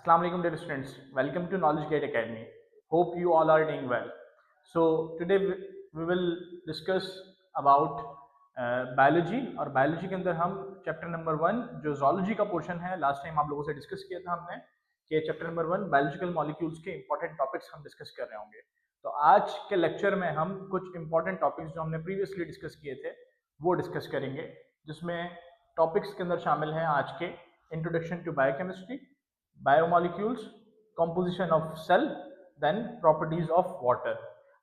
Assalamu alaikum dear students. Welcome to Knowledge Gate Academy. Hope you all are doing well. So today we will discuss about biology और biology के अंदर हम chapter number 1 जो zoology का portion है, last time आप लोगों से डिस्कस किया था हमने कि चैप्टर नंबर 1 बायोलॉजिकल मॉलिक्यूल्स के इंपॉर्टेंट टॉपिक्स हम डिस्कस कर रहे होंगे। तो आज के लेक्चर में हम कुछ इंपॉर्टेंट टॉपिक्स जो हमने प्रीवियसली डिस्कस किए थे वो डिस्कस करेंगे, जिसमें टॉपिक्स के अंदर शामिल हैं आज के introduction to biochemistry, biomolecules, composition of cell, then properties of water.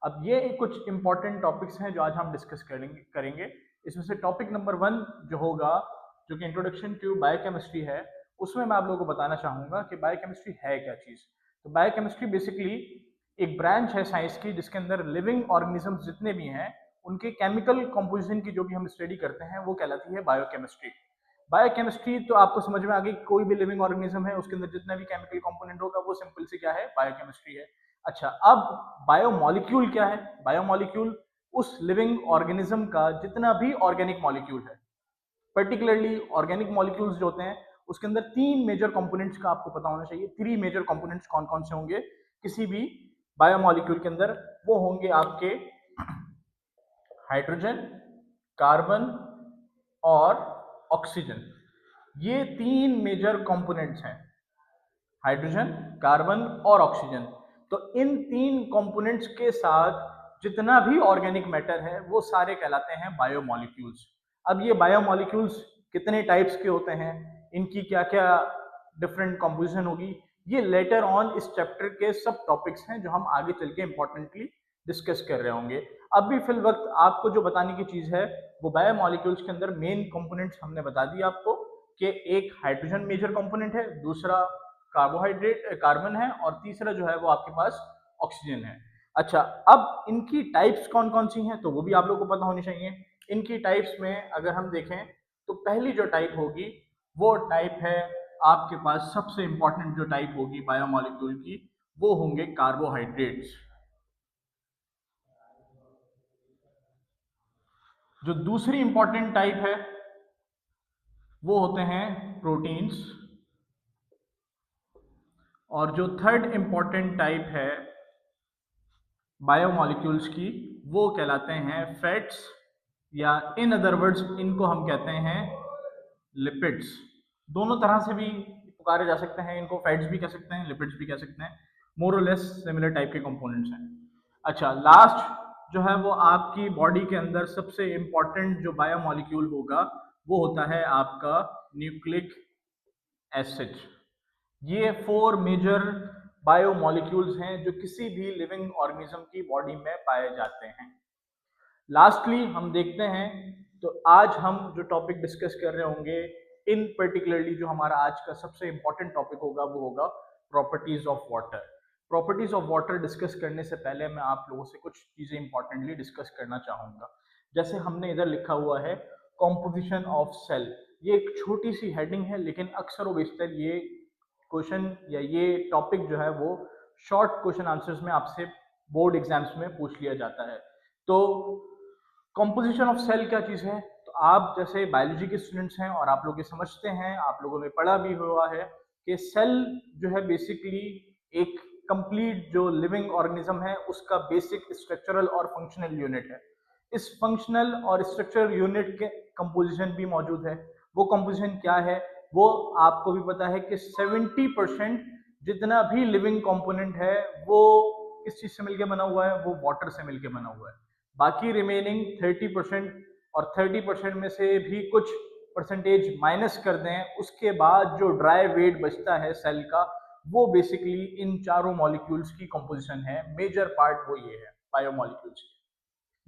अब ये कुछ इंपॉर्टेंट टॉपिक्स हैं जो आज हम डिस्कस करेंगे। इसमें से टॉपिक नंबर 1 जो होगा, जो कि इंट्रोडक्शन टू बायोकेमिस्ट्री है, उसमें मैं आप लोगों को बताना चाहूँगा कि बायोकेमिस्ट्री है क्या चीज़। तो बायोकेमिस्ट्री बेसिकली एक ब्रांच है साइंस की जिसके अंदर लिविंग ऑर्गेनिजम्स जितने भी हैं उनके केमिकल कंपोजिशन की जो भी हम स्टडी करते हैं वो कहलाती है बायोकेमिस्ट्री। बायोकेमिस्ट्री तो आपको समझ में आ गई, कोई भी लिविंग ऑर्गेनिज्म है उसके अंदर जितना भी केमिकल कंपोनेंट होगा वो सिंपल से क्या है, बायोकेमिस्ट्री है। अच्छा, अब बायोमॉलिक्यूल क्या है? बायोमॉलिक्यूल उस लिविंग ऑर्गेनिज्म का जितना भी ऑर्गेनिक मॉलिक्यूल है, पर्टिकुलरली ऑर्गेनिक मॉलिक्यूल्स जो होते हैं उसके अंदर 3 मेजर कंपोनेंट्स का आपको पता होना चाहिए। 3 मेजर कंपोनेंट्स कौन कौन से होंगे किसी भी बायोमॉलिक्यूल के अंदर? वो होंगे आपके हाइड्रोजन, कार्बन और ऑक्सीजन। ये 3 मेजर कंपोनेंट्स हैं, हाइड्रोजन, कार्बन और ऑक्सीजन। तो इन 3 कंपोनेंट्स के साथ जितना भी ऑर्गेनिक मैटर है वो सारे कहलाते हैं बायोमॉलिक्यूल्स। अब ये बायोमॉलिक्यूल्स कितने टाइप्स के होते हैं, इनकी क्या क्या डिफरेंट कंपोजिशन होगी, ये लेटर ऑन इस चैप्टर के सब टॉपिक्स हैं जो हम आगे चल के इंपॉर्टेंटली डिस्कस कर रहे होंगे। अभी फिल वक्त आपको जो बताने की चीज है वो बायोमॉलिक्यूल्स के अंदर मेन कंपोनेंट्स हमने बता दिया आपको कि एक हाइड्रोजन मेजर कंपोनेंट है, दूसरा कार्बन है और तीसरा जो है वो आपके पास ऑक्सीजन है। अच्छा, अब इनकी टाइप्स कौन कौन सी हैं तो वो भी आप लोगों को पता होनी चाहिए। इनकी टाइप्स में अगर हम देखें तो पहली जो टाइप होगी वो टाइप है आपके पास, सबसे इंपॉर्टेंट जो टाइप होगी बायोमॉलिक्यूल की वो होंगे कार्बोहाइड्रेट्स। जो दूसरी इंपॉर्टेंट टाइप है वो होते हैं प्रोटीन्स, और जो थर्ड इंपॉर्टेंट टाइप है बायोमॉलिक्यूल्स की वो कहलाते हैं फैट्स, या इन अदर वर्ड्स इनको हम कहते हैं लिपिड्स। दोनों तरह से भी पुकारे जा सकते हैं, इनको फैट्स भी कह सकते हैं, लिपिड्स भी कह सकते हैं, मोर और लेस सिमिलर टाइप के कंपोनेंट्स हैं। अच्छा, लास्ट जो है वो आपकी बॉडी के अंदर सबसे इंपॉर्टेंट जो बायोमॉलिक्यूल होगा वो होता है आपका न्यूक्लिक एसिड। ये 4 मेजर बायोमॉलिक्यूल्स हैं जो किसी भी लिविंग ऑर्गेनिज्म की बॉडी में पाए जाते हैं। लास्टली हम देखते हैं, तो आज हम जो टॉपिक डिस्कस कर रहे होंगे इन पर्टिकुलरली जो हमारा आज का सबसे इंपॉर्टेंट टॉपिक होगा वो होगा properties of water. Properties of water discuss करने से पहले मैं आप लोगों से कुछ चीजें इंपॉर्टेंटली डिस्कस करना चाहूंगा। जैसे हमने इधर लिखा हुआ है कॉम्पोजिशन ऑफ सेल, ये एक छोटी सी हेडिंग है लेकिन अक्सर व बेशतर ये क्वेश्चन या ये टॉपिक जो है वो शॉर्ट क्वेश्चन आंसर्स में आपसे बोर्ड एग्जाम्स में पूछ लिया जाता है। तो कॉम्पोजिशन ऑफ सेल क्या चीज़ है? तो आप जैसे बायोलॉजी के स्टूडेंट्स हैं और आप लोग ये समझते हैं, आप लोगों ने पढ़ा भी हुआ है कि सेल जो है बेसिकली एक कंप्लीट जो लिविंग ऑर्गेनिज्म है उसका बेसिक स्ट्रक्चरल और फंक्शनल यूनिट है। इस फंक्शनल और स्ट्रक्चरल यूनिट के कंपोजिशन भी मौजूद है। वो कंपोजिशन क्या है वो आपको भी पता है कि 70% जितना भी लिविंग कंपोनेंट है वो किस चीज से मिलकर बना हुआ है, वो वाटर से मिलकर बना हुआ है। बाकी रिमेनिंग 30%, और 30% में से भी कुछ परसेंटेज माइनस कर दें, उसके बाद जो ड्राई वेट बचता है सेल का वो बेसिकली इन चारों मॉलिक्यूल्स की कंपोजिशन है। मेजर पार्ट वो ये है बायोमॉलिक्यूल्स की,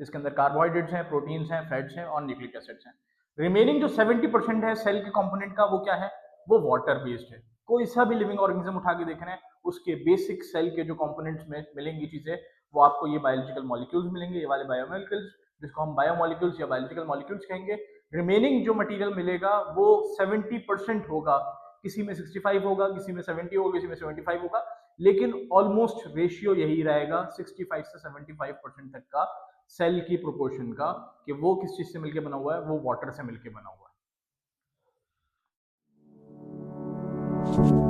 जिसके अंदर कार्बोहाइड्रेट्स हैं, प्रोटीन्स हैं, फैट्स हैं और न्यूक्लिक एसिड्स हैं। रिमेनिंग जो 70% है सेल के कंपोनेंट का वो क्या है, वो वाटर बेस्ड है। कोई सा भी लिविंग ऑर्गेनिज्म उठा के देख रहे हैं उसके बेसिक सेल के जो कंपोनेंट्स में मिलेंगी चीजें वो आपको ये बायोलॉजिकल मॉलिक्यूल्स मिलेंगे, ये वाले बायोमॉलिक्यूल्स जिसको हम बायोमॉलिक्यूल्स या बायोलॉजिकल मॉलिक्यूल्स कहेंगे। रिमेनिंग जो मटेरियल मिलेगा वो 70% होगा, किसी में 65 होगा, किसी में 70 होगा, किसी में 75 होगा, लेकिन ऑलमोस्ट रेशियो यही रहेगा 65 से 75% तक का सेल की प्रोपोर्शन का, कि वो किस चीज से मिलकर बना हुआ है, वो वाटर से मिलकर बना हुआ है।